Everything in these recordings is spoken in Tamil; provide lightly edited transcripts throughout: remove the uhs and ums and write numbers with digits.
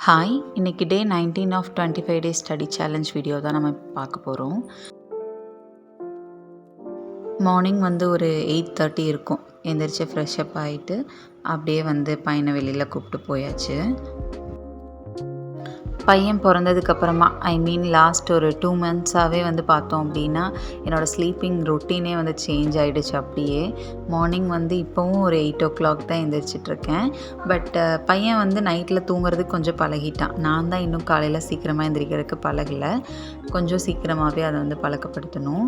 ஹாய், இன்னைக்கு day 19 of 25 days study challenge video தான் நம்ம பார்க்க போகிறோம். மார்னிங் ஒரு 8:30 இருக்கும். எந்திரிச்சு ஃப்ரெஷ்அப் ஆகிட்டு அப்படியே பையனை வெளியில் கூப்பிட்டு போயாச்சு. பையன் பிறந்ததுக்கப்புறமா லாஸ்ட் ஒரு 2 மந்த்ஸாகவே பார்த்தோம் அப்படின்னா என்னோடய ஸ்லீப்பிங் ரொட்டீனே சேஞ்ச் ஆகிடுச்சு. அப்படியே மார்னிங் இப்போவும் ஒரு 8 o'clock தான் எந்திரிச்சிட்ருக்கேன். பட் பையன் நைட்டில் தூங்குறதுக்கு கொஞ்சம் பழகிட்டான். நான் தான் இன்னும் காலையில் சீக்கிரமாக எந்திரிக்கிறதுக்கு பழகலை. கொஞ்சம் சீக்கிரமாகவே அதை பழக்கப்படுத்தணும்.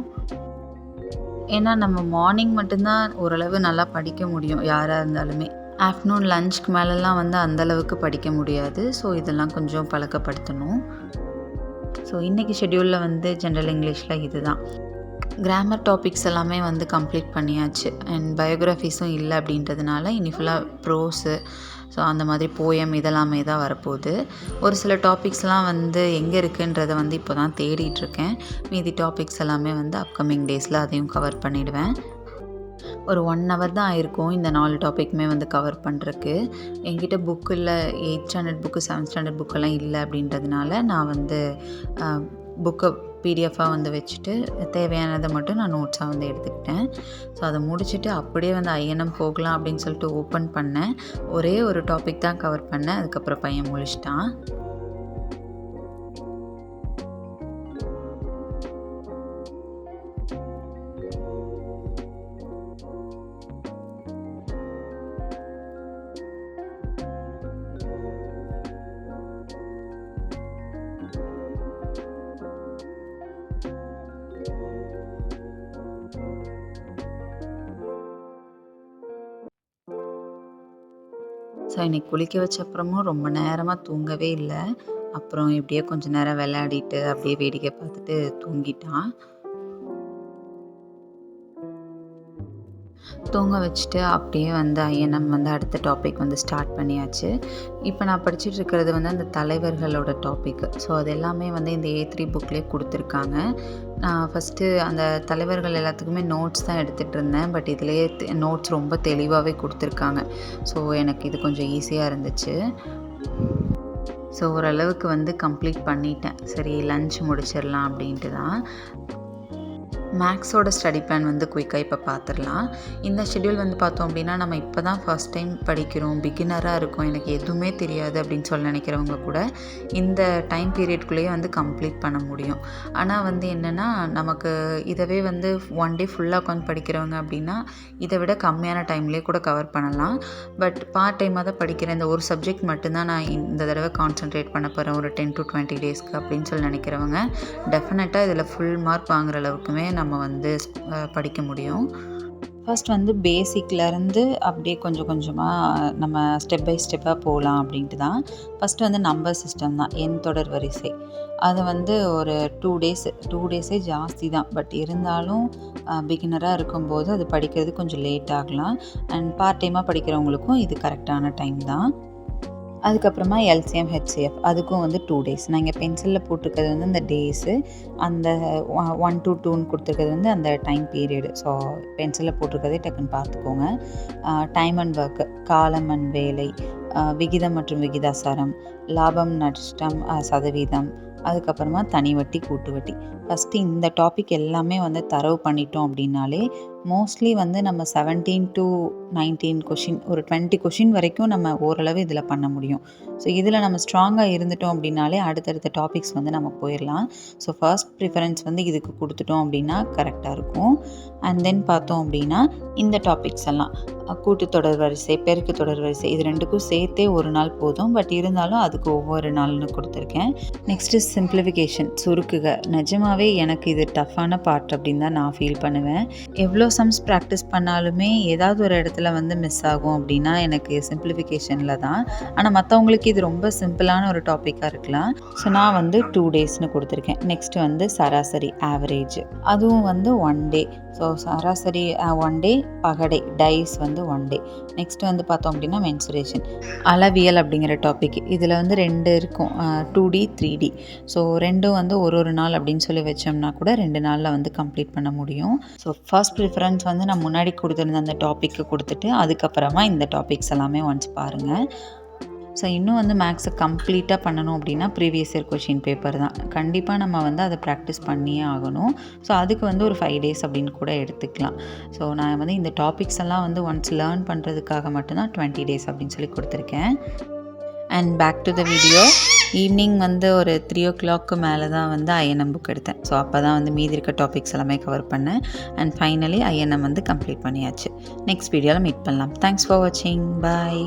ஏன்னா நம்ம மார்னிங் மட்டும்தான் ஓரளவு நல்லா படிக்க முடியும் யாராக இருந்தாலுமே. ஆஃப்டர்நூன் லஞ்சுக்கு மேலெலாம் அந்தளவுக்கு படிக்க முடியாது. ஸோ இதெல்லாம் கொஞ்சம் பழக்கப்படுத்தணும். ஸோ இன்றைக்கி ஷெட்யூலில் ஜென்ரல் இங்கிலீஷில் இது தான். கிராமர் டாபிக்ஸ் எல்லாமே கம்ப்ளீட் பண்ணியாச்சு. அண்ட் பயோகிராஃபிஸும் இல்லை அப்படின்றதுனால இனி ஃபுல்லாக ப்ரோஸு, ஸோ அந்த மாதிரி போயம் இதெல்லாமே தான் வரப்போகுது. ஒரு சில டாபிக்ஸ்லாம் எங்கே இருக்குன்றதை இப்போ தான் தேடிட்டுருக்கேன். மீதி டாபிக்ஸ் எல்லாமே அப்கமிங் டேஸில் அதையும் கவர் பண்ணிவிடுவேன். ஒரு 1 hour தான் ஆயிருக்கும் இந்த 4 டாப்பிக்குமே கவர் பண்ணுறக்கு. என்கிட்ட புக்கு இல்லை, 8th standard book 7th standard புக்கெல்லாம் இல்லை அப்படின்றதுனால நான் புக்கை பிடிஎஃபாக வச்சுட்டு தேவையானதை மட்டும் நான் நோட்ஸாக எடுத்துக்கிட்டேன். ஸோ அதை முடிச்சுட்டு அப்படியே ஐஎன்எம் போகலாம் அப்படின்னு சொல்லிட்டு ஓப்பன் பண்ணேன். ஒரே ஒரு டாபிக் தான் கவர் பண்ணேன். அதுக்கப்புறம் பையன் முழிச்சிட்டான். ஸோ இன்றைக்கி குளிக்க வச்ச அப்புறமும் ரொம்ப நேரமாக தூங்கவே இல்லை. அப்புறம் இப்படியே கொஞ்சம் நேரம் விளையாடிட்டு அப்படியே வேடிக்கை பார்த்துட்டு தூங்கிட்டான். தூங்க வச்சுட்டு அப்படியே ஐஎன்எம் அடுத்த டாபிக் ஸ்டார்ட் பண்ணியாச்சு. இப்போ நான் படிச்சுட்டு இருக்கிறது அந்த தலைவர்களோட டாபிக். ஸோ அது எல்லாமே இந்த A3 புக்லேயே கொடுத்துருக்காங்க. நான் ஃபஸ்ட்டு அந்த தலைவர்கள் எல்லாத்துக்குமே நோட்ஸ் தான் எடுத்துகிட்டு இருந்தேன். பட் இதுலேயே நோட்ஸ் ரொம்ப தெளிவாகவே கொடுத்துருக்காங்க. ஸோ எனக்கு இது கொஞ்சம் ஈஸியாக இருந்துச்சு. ஸோ ஓரளவுக்கு கம்ப்ளீட் பண்ணிட்டேன். சரி, லன்ச் முடிச்சிடலாம் அப்படின்ட்டு தான். மேக்ஸோட ஸ்டடி பிளான் குயிக்காக இப்போ பார்த்துடலாம். இந்த ஷெட்யூல் பார்த்தோம் அப்படின்னா நம்ம இப்போ தான் ஃபஸ்ட் டைம் படிக்கிறோம், பிகினராக இருக்கும், எனக்கு எதுவுமே தெரியாது அப்படின்னு சொல்லி நினைக்கிறவங்க கூட இந்த டைம் பீரியட்குள்ளேயே கம்ப்ளீட் பண்ண முடியும். ஆனால் என்னென்னா நமக்கு இதவே 1 day ஃபுல்லாக உட்காந்து படிக்கிறவங்க அப்படின்னா இதை விட கம்மியான டைம்லேயே கூட கவர் பண்ணலாம். பட் பார்ட் டைமாக தான் படிக்கிறேன், இந்த ஒரு சப்ஜெக்ட் மட்டும்தான் நான் இந்த தடவை கான்சன்ட்ரேட் பண்ண போகிறேன் ஒரு 10 to 20 டேஸ்க்கு அப்படின்னு சொல்லி நினைக்கிறவங்க டெஃபினட்டாக இதில் ஃபுல் மார்க் வாங்குற அளவுக்குமே நம்ம படிக்க முடியும். ஃபர்ஸ்ட் பேசிக்லேருந்து அப்படியே கொஞ்சம் கொஞ்சமாக நம்ம ஸ்டெப் பை ஸ்டெப்பாக போகலாம் அப்படின்ட்டு தான். ஃபஸ்ட்டு நம்பர் சிஸ்டம் தான், எண் தொடர் வரிசை. அதை ஒரு 2 டேஸே ஜாஸ்தி தான். பட் இருந்தாலும் பிகினராக இருக்கும்போது அது படிக்கிறது கொஞ்சம் லேட் ஆகலாம். அண்ட் பார்ட் டைமாக படிக்கிறவங்களுக்கும் இது கரெக்டான டைம் தான். அதுக்கப்புறமா எல்சிஎம் ஹெச்சிஎஃப் அதுக்கும் 2 டேஸ். நான் இங்கே பென்சிலில் போட்டிருக்கிறது அந்த டேஸு, அந்த 1 to 2ன்னு கொடுத்துருக்கிறது அந்த டைம் பீரியடு. ஸோ பென்சிலில் போட்டிருக்கிறதே டக்குன்னு பார்த்துக்கோங்க. டைம் அண்ட் ஒர்க்கு, காலம் அண்ட் வேலை, விகிதம் மற்றும் விகிதாசாரம், லாபம் நஷ்டம், சதவீதம், அதுக்கப்புறமா தனி வட்டி கூட்டு வட்டி. ஃபஸ்ட்டு இந்த டாபிக் எல்லாமே தரவு பண்ணிட்டோம் அப்படின்னாலே மோஸ்ட்லி நம்ம 17 to 19 கொஷின், ஒரு 20 கொஷின் வரைக்கும் நம்ம ஓரளவு இதில் பண்ண முடியும். ஸோ இதில் நம்ம ஸ்ட்ராங்காக இருந்துட்டோம் அப்படின்னாலே அடுத்தடுத்த டாபிக்ஸ் நம்ம போயிடலாம். ஸோ ஃபர்ஸ்ட் ப்ரிஃபரன்ஸ் இதுக்கு கொடுத்துட்டோம் அப்படின்னா கரெக்டாக இருக்கும். அண்ட் தென் பார்த்தோம் அப்படின்னா இந்த டாபிக்ஸ் எல்லாம் கூட்டு தொடர் வரிசை, பெருக்கு தொடர் வரிசை, இது ரெண்டுக்கும் சேர்த்தே ஒரு நாள் போதும். பட் இருந்தாலும் அதுக்கு ஒவ்வொரு நாள்னு கொடுத்துருக்கேன். நெக்ஸ்ட்டு சிம்பிளிஃபிகேஷன், சுருக்குக. நிஜமாகவே எனக்கு இது டஃப்பான பார்ட் அப்படின்னு தான் நான் ஃபீல் பண்ணுவேன். எவ்வளோ சம்ஸ் ப்ராக்டிஸ் பண்ணாலுமே ஏதாவது ஒரு இடத்துல மிஸ் ஆகும் அப்படின்னா எனக்கு சிம்பிளிஃபிகேஷனில் தான். ஆனால் மற்றவங்களுக்கு இது ரொம்ப சிம்பிளான ஒரு டாப்பிக்காக இருக்கலாம். ஸோ நான் 2 டேஸ்னு கொடுத்துருக்கேன். நெக்ஸ்ட்டு சராசரி, ஆவரேஜ், அதுவும் 1 டே. ஸோ சராசரி 1 டே, பகடை, டைஸ் 1 டே. நெக்ஸ்ட்டு பார்த்தோம் அப்படின்னா மென்சுரேஷன், அளவியல் அப்படிங்கிற டாபிக். இதில் 2 இருக்கும், 2D 3D. ஸோ ரெண்டும் ஒரு நாள் அப்படின்னு சொல்லி வச்சோம்னா கூட 2 நாளில் கம்ப்ளீட் பண்ண முடியும். ஸோ ஃபர்ஸ்ட் ப்ரிஃபரன்ஸ் நான் முன்னாடி கொடுத்துருந்த அந்த டாப்பிக்கு கொடுத்துட்டு அதுக்கப்புறமா இந்த டாபிக்ஸ் எல்லாமே ஒன்ஸ் பாருங்கள். ஸோ இன்னும் வந்து மேக்ஸை கம்ப்ளீட்டாக பண்ணணும் அப்படின்னா ப்ரீவியஸ் இயர் கொஷின் பேப்பர் தான் கண்டிப்பாக நம்ம வந்து அதை ப்ராக்டிஸ் பண்ணியே ஆகணும். ஸோ அதுக்கு வந்து ஒரு 5 days அப்படின்னு கூட எடுத்துக்கலாம். ஸோ நான் வந்து இந்த டாபிக்ஸ் எல்லாம் வந்து ஒன்ஸ் லேர்ன் பண்ணுறதுக்காக மட்டும்தான் 20 days அப்படின்னு சொல்லி கொடுத்துருக்கேன். And back to the video. Evening வந்து ஒரு 3 o'clock மேலே தான் வந்து ஐஎன்எம் புக் எடுத்தேன். ஸோ அப்போ தான் வந்து மீதி இருக்க டாபிக்ஸ் எல்லாமே கவர் பண்ணேன். அண்ட் ஃபைனலி ஐஎன்எம் வந்து கம்ப்ளீட் பண்ணியாச்சு. நெக்ஸ்ட் வீடியோவில் மீட் பண்ணலாம். தேங்க்ஸ் ஃபார் வாட்சிங். பாய்.